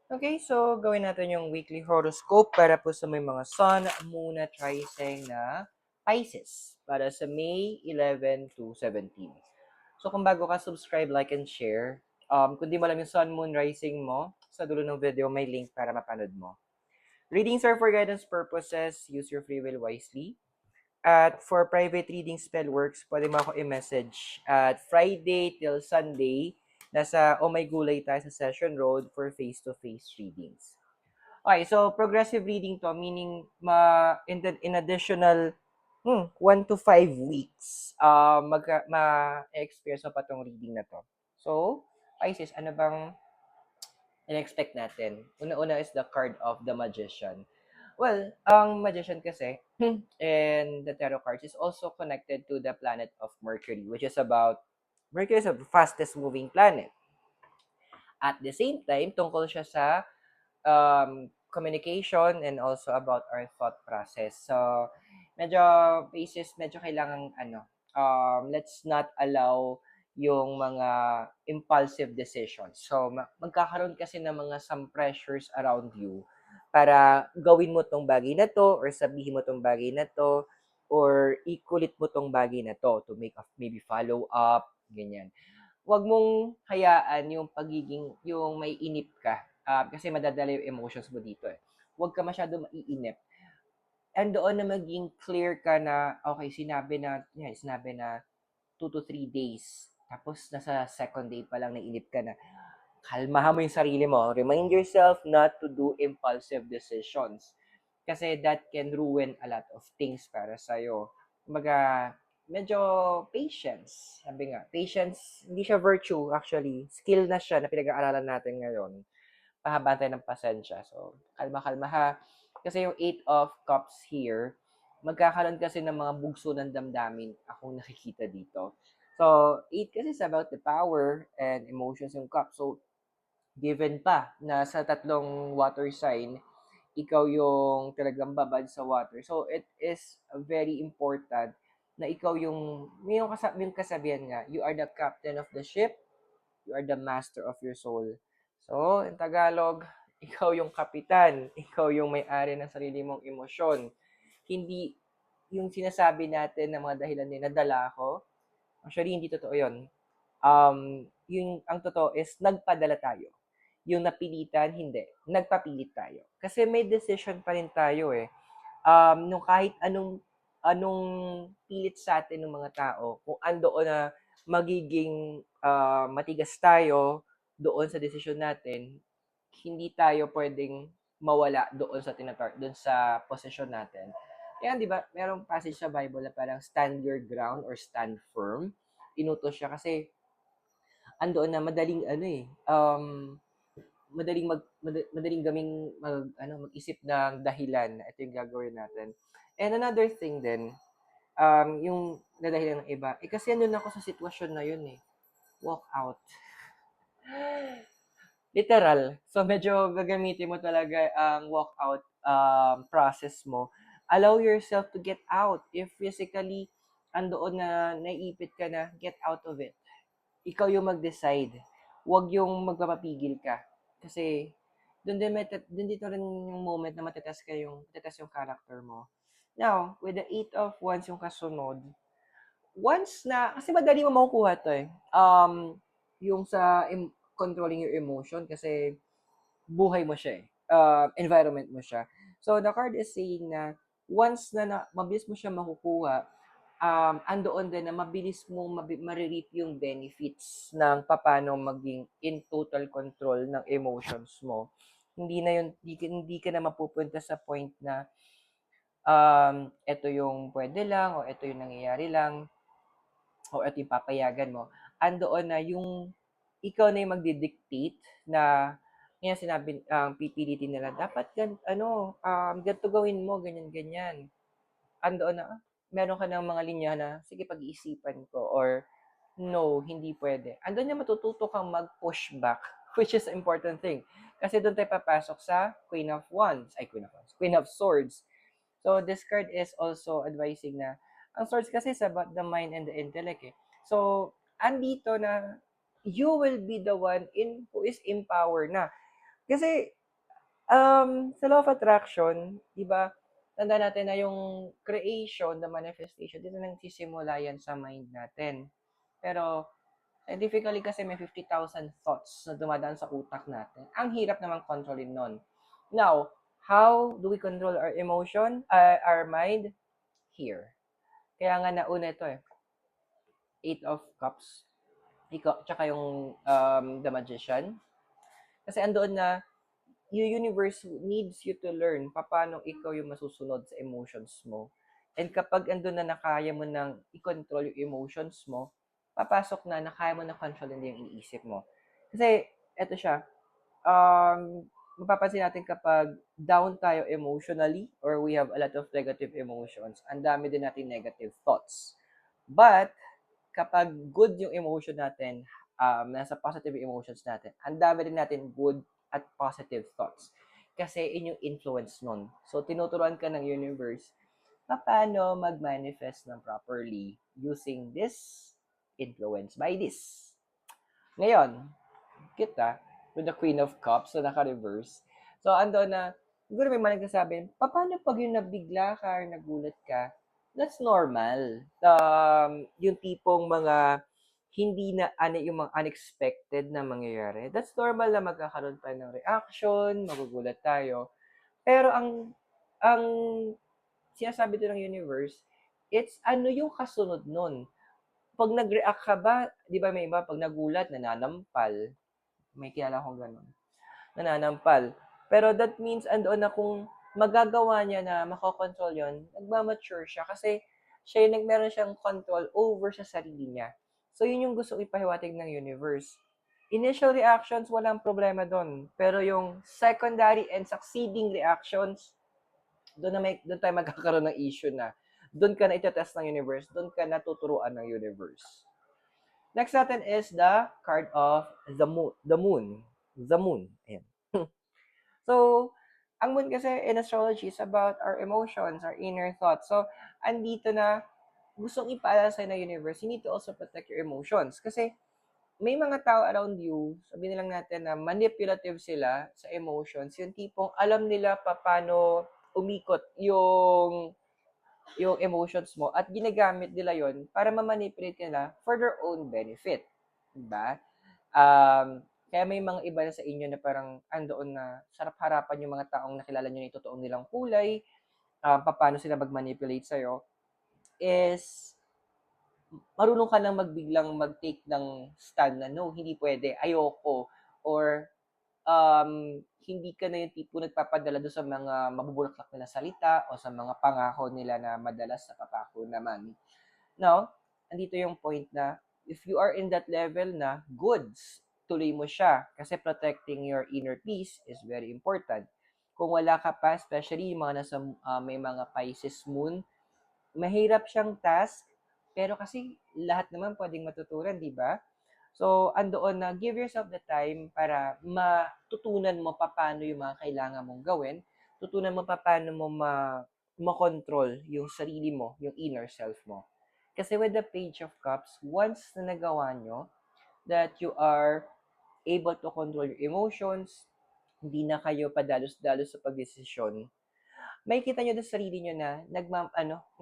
Okay, so gawin natin yung weekly horoscope para po sa may mga Sun, Moon at Rising na Pisces para sa May 11 to 17. So kung bago ka, subscribe, like, and share. Kung di mo alam yung Sun, Moon, Rising mo, sa dulo ng video may link para mapanood mo. Readings are for guidance purposes. Use your free will wisely. At for private reading spell works, pwede mo ako i-message at Friday till Sunday. Nasa Oh My Gulay tayo sa Session Road for face-to-face readings. Okay, so progressive reading to, meaning in additional 1 to 5 weeks, ma-experience mo pa tong reading na to. So, Pisces, ano bang in-expect natin? Una-una is the card of the Magician. Well, ang Magician kasi, and the tarot cards is also connected to the planet of Mercury, which is Mercury is the fastest moving planet. At the same time, tungkol siya sa communication and also about our thought process. So, medyo medyo kailangan let's not allow yung mga impulsive decisions. So, magkakaroon kasi ng mga some pressures around you para gawin mo tong bagay na to or sabihin mo tong bagay na to or ikulit mo tong bagay na to make a maybe follow up, ganyan. Huwag mong hayaan yung may inip ka, kasi madadala yung emotions mo dito, eh. Huwag ka masyadong maiinip. And doon na maging clear ka na, okay, sinabi na 2 to 3 days. Tapos nasa second day pa lang nainip ka na. Kalmahan mo yung sarili mo. Remind yourself not to do impulsive decisions. Kasi that can ruin a lot of things para sa'yo. Kumbaga, medyo patience. Sabi nga, patience, hindi siya virtue actually. Skill na siya na pinag-aaralan natin ngayon. Pahabaan tayo ng pasensya. So, kalma-kalma ha. Kasi yung 8 of Cups here, magkakaroon kasi ng mga bugso ng damdamin akong nakikita dito. So, 8 kasi is about the power and emotions yung cup. So, given pa na sa tatlong water sign, ikaw yung talagang babad sa water. So, it is very important na ikaw yung kasabihan nga, you are the captain of the ship, you are the master of your soul. So, in Tagalog, ikaw yung kapitan, ikaw yung may-ari ng sarili mong emosyon. Hindi yung sinasabi natin na mga dahilan din, nadala ako. Actually, hindi totoo yun. Ang totoo is, nagpadala tayo. Yung napilitan, hindi. Nagpapilit tayo. Kasi may decision pa rin tayo eh. Nung kahit anong pilit sa atin ng mga tao, kung andoon na magiging matigas tayo doon sa desisyon natin, hindi tayo pwedeng mawala doon sa posisyon natin. Kaya 'di ba, merong passage sa Bible na parang stand your ground or stand firm. Inutos siya kasi andoon na madaling madaling gaming mag-isip ng dahilan na ito yung gagawin natin. And another thing din, yung dadahilan ng iba, kasi andun ako sa sitwasyon na yun eh. Walk out. Literal. So medyo gagamitin mo talaga ang walk out process mo. Allow yourself to get out. If physically andoon na naiipit ka na, get out of it. Ikaw yung mag-decide. Huwag yung magpapapigil ka. Kasi doon dito rin yung moment na matetest yung character mo. Now, with the 8 of Wands yung kasunod, once na, kasi madali mo makukuha to eh. Yung controlling your emotion kasi buhay mo siya eh. Environment mo siya. So, the card is saying na once na mabilis mo siya makukuha, andoon din na mabilis mong maririp yung benefits ng paano maging in total control ng emotions mo. Hindi na yun, hindi ka na mapupunta sa point na ito yung pwede lang o ito yung nangyayari lang o ito yung papayagan mo. Andoon na yung ikaw na yung magdidictate na ngayon sinabi, pipilitin nila, dapat ganito gawin mo, ganyan-ganyan. Andoon na, meron ka ng mga linya na, sige, pag-iisipan ko, or no, hindi pwede. Andun na matututo kang mag-push back, which is an important thing. Kasi doon tayo papasok sa Queen of Swords. So, this card is also advising na, ang swords kasi is about the mind and the intellect eh. So, andito na, you will be the one who is empowered na. Kasi, Sa law of attraction, 'di ba, tandaan natin na yung creation, the manifestation, dito nagsisimula yan sa mind natin. Pero scientifically kasi may 50,000 thoughts na dumadaan sa utak natin. Ang hirap namang kontrolin nun. Now, how do we control our emotion, our mind? Here. Kaya nga nauna ito eh, Eight of Cups. Ikaw, tsaka yung The Magician. Kasi andoon na yung universe needs you to learn paano ikaw yung masusunod sa emotions mo. And kapag andun na nakaya mo nang i-control yung emotions mo, papasok na nakaya mo na control din yung iniisip mo. Kasi, eto siya, mapapansin natin kapag down tayo emotionally or we have a lot of negative emotions, ang dami din natin negative thoughts. But, kapag good yung emotion natin, nasa positive emotions natin, ang dami din natin good at positive thoughts. Kasi in yung influence nun. So, tinuturuan ka ng universe paano mag-manifest ng properly using this influence by this. Ngayon, kita, with the Queen of Cups na naka-reverse. So, ando na, siguro may mga nagsasabi, paano pag yung nabigla ka or nagulat ka? That's normal. Yung tipong mga hindi na ano yung mga unexpected na mangyayari. That's normal na magkakaroon tayo ng reaction, magugulat tayo. Pero ang sinasabi din ng universe, it's ano yung kasunod nun. Pag nag-react ka ba, di ba may iba, pag nagulat, nananampal. May kilala akong ganun. Nananampal. Pero that means andoon na kung magagawa niya na makokontrol yon, nagmamature siya kasi siya yung meron siyang control over sa sarili niya. So yun yung gusto ipahiwatig ng universe. Initial reactions, walang problema doon. Pero yung secondary and succeeding reactions, doon tayo magkakaroon ng issue na. Doon ka na itetest ng universe, doon ka natuturuan ng universe. Next natin is the card of the moon. The moon. The moon. Ayan. So, ang moon kasi in astrology is about our emotions, our inner thoughts. So, andito na gustong ipaalala sa'yo ng universe, you need to also protect your emotions. Kasi may mga tao around you, sabihin na lang natin na manipulative sila sa emotions, yung tipong alam nila paano umikot yung emotions mo at ginagamit nila yon para ma-manipulate nila for their own benefit. Diba? Kaya may mga iba na sa inyo na parang andoon na sarap harapan yung mga taong nakilala nyo na yung totoong nilang kulay, paano sila mag-manipulate sa'yo, is marunong ka nang magbiglang mag-take ng stand na no, hindi pwede, ayoko, or hindi ka na yung tipo nagpapadala doon sa mga mabubulaklak na salita o sa mga pangako nila na madalas na papako naman. Now, andito yung point na if you are in that level na goods, tuloy mo siya kasi protecting your inner peace is very important. Kung wala ka pa, especially yung mga nasa may mga Pisces moon, mahirap siyang task, pero kasi lahat naman pwedeng matutunan, di ba? So, andoon na give yourself the time para matutunan mo paano yung mga kailangan mong gawin, tutunan mo paano mo makontrol yung sarili mo, yung inner self mo. Kasi with the Page of Cups, once na nagawa nyo that you are able to control your emotions, hindi na kayo padalos-dalos sa pagdesisyon, makikita nyo sa sarili nyo na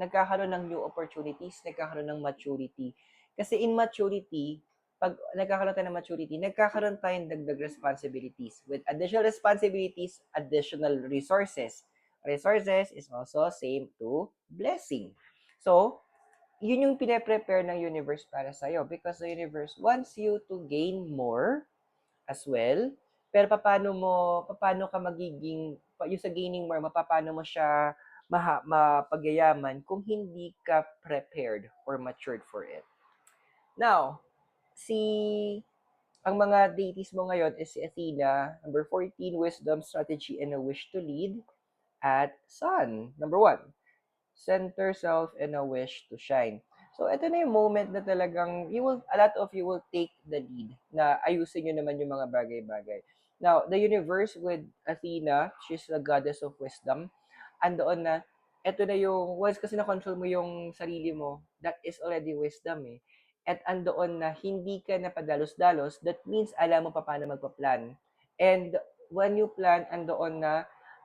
nagkakaroon ng new opportunities, nagkakaroon ng maturity. Kasi in maturity, pag nagkakaroon tayo ng maturity, nagkakaroon tayo ng dagdag responsibilities. With additional responsibilities, additional resources. Resources is also same to blessing. So, yun yung pine-prepare ng universe para sa'yo because the universe wants you to gain more as well. Pero paano ka magiging, yung sa gaining more, paano mo siya mapagyayaman kung hindi ka prepared or matured for it. Now, ang mga deities mo ngayon is si Athena, number 14, wisdom, strategy, and a wish to lead. At Sun, number 1, center self and a wish to shine. So, ito na yung moment na talagang a lot of you will take the lead na ayusin nyo naman yung mga bagay-bagay. Now, the universe with Athena, she's the goddess of wisdom, andoon na, ito na yung, once kasi na-control mo yung sarili mo, that is already wisdom eh. At andoon na, hindi ka na padalos-dalos, that means alam mo pa paano magpa-plan. And when you plan, andoon na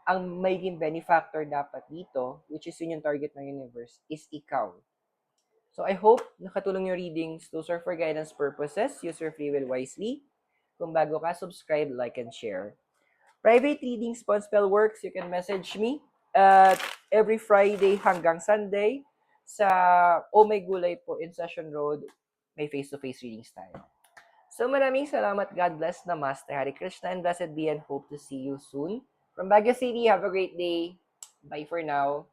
ang magiging benefactor dapat dito, which is yun yung target ng universe, is ikaw. So I hope nakatulong yung readings. Those are for guidance purposes. Use your free will wisely. Kung bago ka, subscribe, like, and share. Private readings, Pawn Spell works. You can message me at every Friday hanggang Sunday sa Oh My Gulay po in Session Road. May face-to-face readings tayo. So maraming salamat. God bless. Namaste. Hare Krishna and blessed be and hope to see you soon. From Baguio City, have a great day. Bye for now.